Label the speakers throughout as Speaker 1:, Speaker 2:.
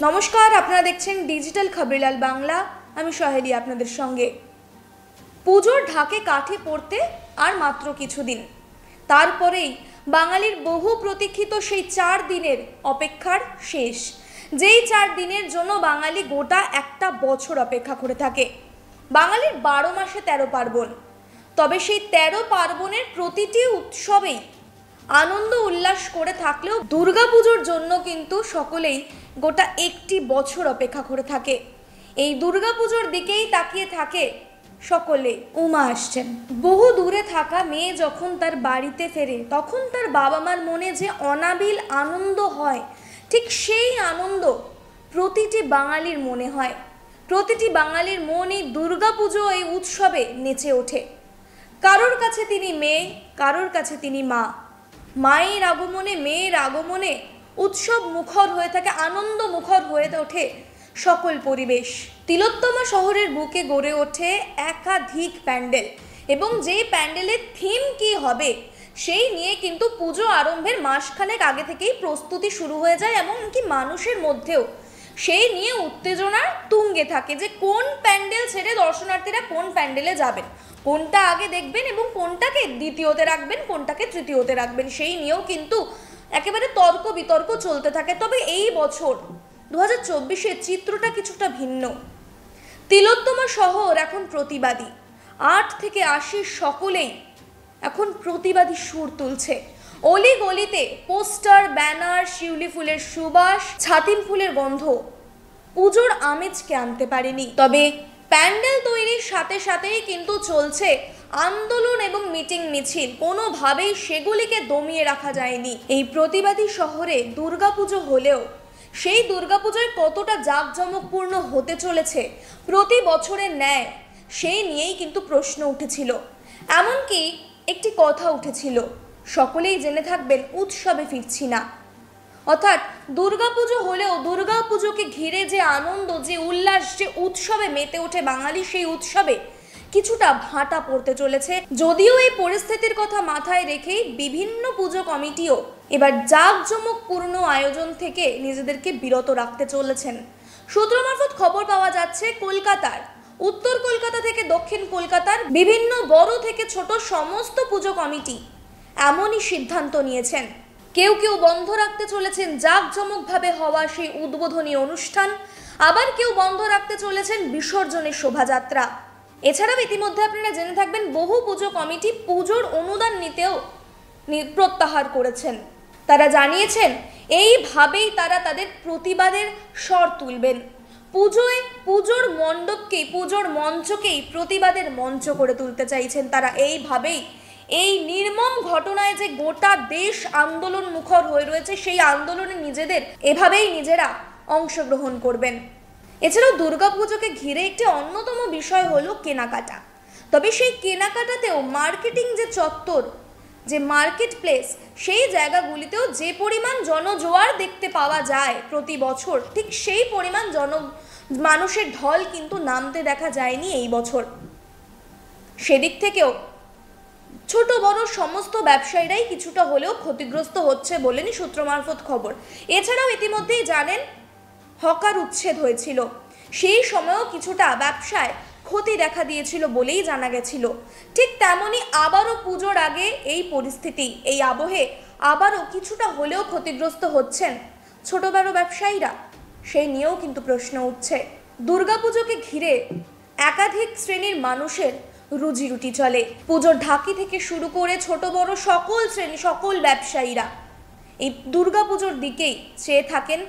Speaker 1: নমস্কার, আপনারা দেখছেন ডিজিটাল খবরিলাল বাংলা। আমি সহেলি আপনাদের সঙ্গে। পুজোর ঢাকে কাঠি পড়তে আর মাত্র কিছুদিন, তারপরেই বাঙালির বহু প্রতীক্ষিত সেই 4 দিনের অপেক্ষার শেষ। যেই 4 দিনের জন্য বাঙালি গোটা একটা বছর অপেক্ষা করে থাকে। বাঙালির 12 মাসে 13 পার্বণ, তবে সেই 13 পার্বণের প্রতিটি উৎসবেই আনন্দ উল্লাস করে থাকলেও দুর্গাপুজোর জন্য কিন্তু সকলেই গোটা একটি বছর অপেক্ষা করে থাকে। এই দুর্গাপুজোর দিকেই তাকিয়ে থাকে সকলে। উমা আসছেন। বহু দূরে থাকা মেয়ে যখন তার বাড়িতে ফেরে, তখন তার বাবা মার মনে যে অনাবিল আনন্দ হয়, ঠিক সেই আনন্দ প্রতিটি বাঙালির মনে হয়। প্রতিটি বাঙালির মন এই দুর্গাপুজো, এই উৎসবে নেচে ওঠে। কারোর কাছে তিনি মেয়ে, কারোর কাছে তিনি মা। মায়ের আগমনে, মেয়ের আগমনে উৎসব মুখর হয়ে থাকে, আনন্দ মুখর হয়ে ওঠে সকল পরিবেশ। তিলোত্তমা শহরের বুকে গড়ে ওঠে একাধিক প্যান্ডেল, এবং যেই প্যান্ডেলের থিম কি হবে সেই নিয়ে কিন্তু পুজো আরম্ভের মাসখানেক আগে থেকেই প্রস্তুতি শুরু হয়ে যায়, এমনকি মানুষের মধ্যেও সেই নিয়ে উত্তেজনার তুঙ্গে থাকে যে কোন প্যান্ডেল ছেড়ে দর্শনার্থীরা কোন প্যান্ডেলে যাবেন, কোনটা আগে দেখবেন এবং কোনটাকে দ্বিতীয়তে রাখবেন, কোনটাকে তৃতীয়তে রাখবেন, সেই নিয়েও কিন্তু একেবারে তর্ক বিতর্ক চলতে থাকে। তবে এই বছর 2024-এর চিত্রটা কিছুটা ভিন্ন। তিলোত্তমা শহর এখন প্রতিবাদী। 8 থেকে 80 সকলেই এখন প্রতিবাদী সুর তুলছে। অলি গলিতে পোস্টার, ব্যানার, শিউলি ফুলের সুবাস, ছাতিম ফুলের গন্ধ পুজোর আমেজকে আনতে পারেনি। তবে প্যান্ডেল তৈরির সাথে সাথেই কিন্তু চলছে আন্দোলন এবং মিটিং মিছিল। কোনোভাবেই সেগুলিকে দমিয়ে রাখা যায়নি। এই প্রতিবাদী শহরে দুর্গাপুজো হলেও সেই দুর্গাপুজোয় কতটা জাঁকজমকপূর্ণ হতে চলেছে প্রতি বছরের ন্যায়, সেই নিয়েই কিন্তু প্রশ্ন উঠেছিল। এমনকি একটি কথা উঠেছিল, সকলেই জেনে থাকবেন, উৎসবে ফিরছি না। অর্থাৎ দুর্গাপুজো হলেও দুর্গাপুজোকে ঘিরে যে আনন্দ, যে উল্লাস, যে উৎসবে মেতে ওঠে বাঙালি, সেই উৎসবে কিছুটা ভাটা পড়তে চলেছে। যদিও এই পরিস্থিতির কথা মাথায় রেখেই বিভিন্ন পুজো কমিটিও এবার জাঁকজমকপূর্ণ আয়োজন থেকে নিজেদেরকে বিরত রাখতে চলেছেন। সূত্র মারফত খবর পাওয়া যাচ্ছে, কলকাতার, উত্তর কলকাতা থেকে দক্ষিণ কলকাতার বিভিন্ন বড় থেকে ছোট সমস্ত পুজো কমিটি এমনই সিদ্ধান্ত নিয়েছেন। কেউ কেউ বন্ধ রাখতে চলেছেন জাঁকজমকভাবে হওয়া সেই উদ্বোধনী অনুষ্ঠান, আবার কেউ বন্ধ রাখতে চলেছেন বিসর্জনের শোভাযাত্রা। এছাড়াও ইতিমধ্যে আপনারা জেনে থাকবেন, বহু পুজো কমিটি পুজোর অনুদান নিতেও প্রত্যাহার করেছেন। তারা জানিয়েছেন এইভাবেই তারা তাদের প্রতিবাদের স্বর তুলবেন। পুজোর মণ্ডপকেই, পুজোর মঞ্চকেই প্রতিবাদের মঞ্চ করে তুলতে চাইছেন তারা। এইভাবেই এই নির্মম ঘটনায় যে গোটা দেশ আন্দোলন মুখর হয়ে রয়েছে, সেই আন্দোলনে এভাবেই নিজেরা অংশগ্রহণ করবেন। এছাড়াও দুর্গাপুজোকে ঘিরে একটি অন্যতম বিষয় হলো কেনাকাটা। তবে সেই কেনাকাটাতেও মার্কেটিং যে চত্বর, যে মার্কেট প্লেস, সেই জায়গাগুলিতেও যে পরিমাণ জনজোয়ার দেখতে পাওয়া যায় প্রতি বছর, ঠিক সেই পরিমাণ মানুষের ঢল কিন্তু নামতে দেখা যায়নি এই বছর। সেদিক থেকেও ছোট বড় সমস্ত ব্যবসায়ীরাই কিছুটা হলেও ক্ষতিগ্রস্ত হচ্ছে বলেনি সূত্র মারফত খবর। এছাড়াও ইতিমধ্যেই জানেন, হকার উচ্ছেদ হয়েছিল, সেই সময়ও কিছুটা ব্যবসায় ক্ষতি দেখা দিয়েছিল বলেই জানা গেছিল। ঠিক তেমনই আবারও পুজোর আগে এই পরিস্থিতি, এই আবহে আবারও কিছুটা হলেও ক্ষতিগ্রস্ত হচ্ছেন ছোট বড় ব্যবসায়ীরা, সেই নিয়েও কিন্তু প্রশ্ন উঠছে। দুর্গাপুজোকে ঘিরে একাধিক শ্রেণীর মানুষের রুজি রুটি চলে। পুজোর ঢাকি থেকে শুরু করে ছোট বড় সকল শ্রেণী, সকল ব্যবসায়ীরা এই দুর্গাপুজোর দিকেই চেয়ে থাকেন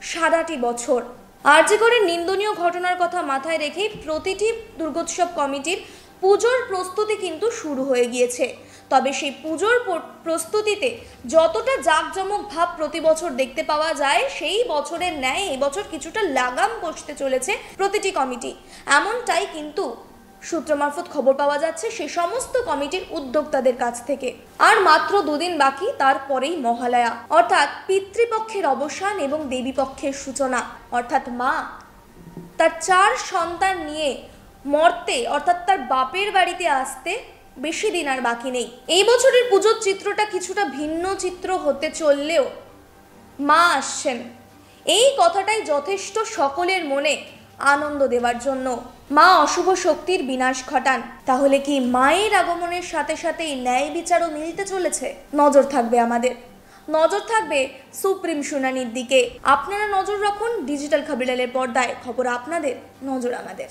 Speaker 1: সারাটি বছর। আরজিকরের নিন্দনীয় ঘটনার কথা মাথায় রেখেই প্রতিটি দুর্গোৎসব কমিটির পুজোর প্রস্তুতি কিন্তু শুরু হয়ে গিয়েছে। তবে সেই পুজোর প্রস্তুতিতে যতটা জাঁকজমক ভাব প্রতি বছর দেখতে পাওয়া যায়, সেই বছরের ন্যায় এবছর কিছুটা লাগাম কষতে চলেছে প্রতিটি কমিটি, এমনটাই কিন্তু সূত্র মারফত খবর পাওয়া যাচ্ছে সে সমস্ত কমিটির উদ্যোক্তাদের কাছ থেকে। আর মাত্র 2 দিন বাকি, তারপরেই মহালয়া, অর্থাৎ পিতৃপক্ষের অবসান এবং দেবীপক্ষের সূচনা। অর্থাৎ মা তার 4 সন্তান নিয়ে মর্তে, অর্থাৎ তার বাপের বাড়িতে আসতে বেশি দিন আর বাকি নেই। এই বছরের পুজোর চিত্রটা কিছুটা ভিন্ন চিত্র হতে চললেও মা আসছেন। এই কথাটাই যথেষ্ট সকলের মনে আনন্দ দেওয়ার জন্য। মা অশুভ শক্তির বিনাশ ঘটান। তাহলে কি মায়ের আগমনের সাথে সাথেই ন্যায় বিচারও মিলতে চলেছে? নজর থাকবে আমাদের, নজর থাকবে সুপ্রিম শুনানির দিকে। আপনারা নজর রাখুন ডিজিটাল খবরিলালের পর্দায়। খবর আপনাদের, নজর আমাদের।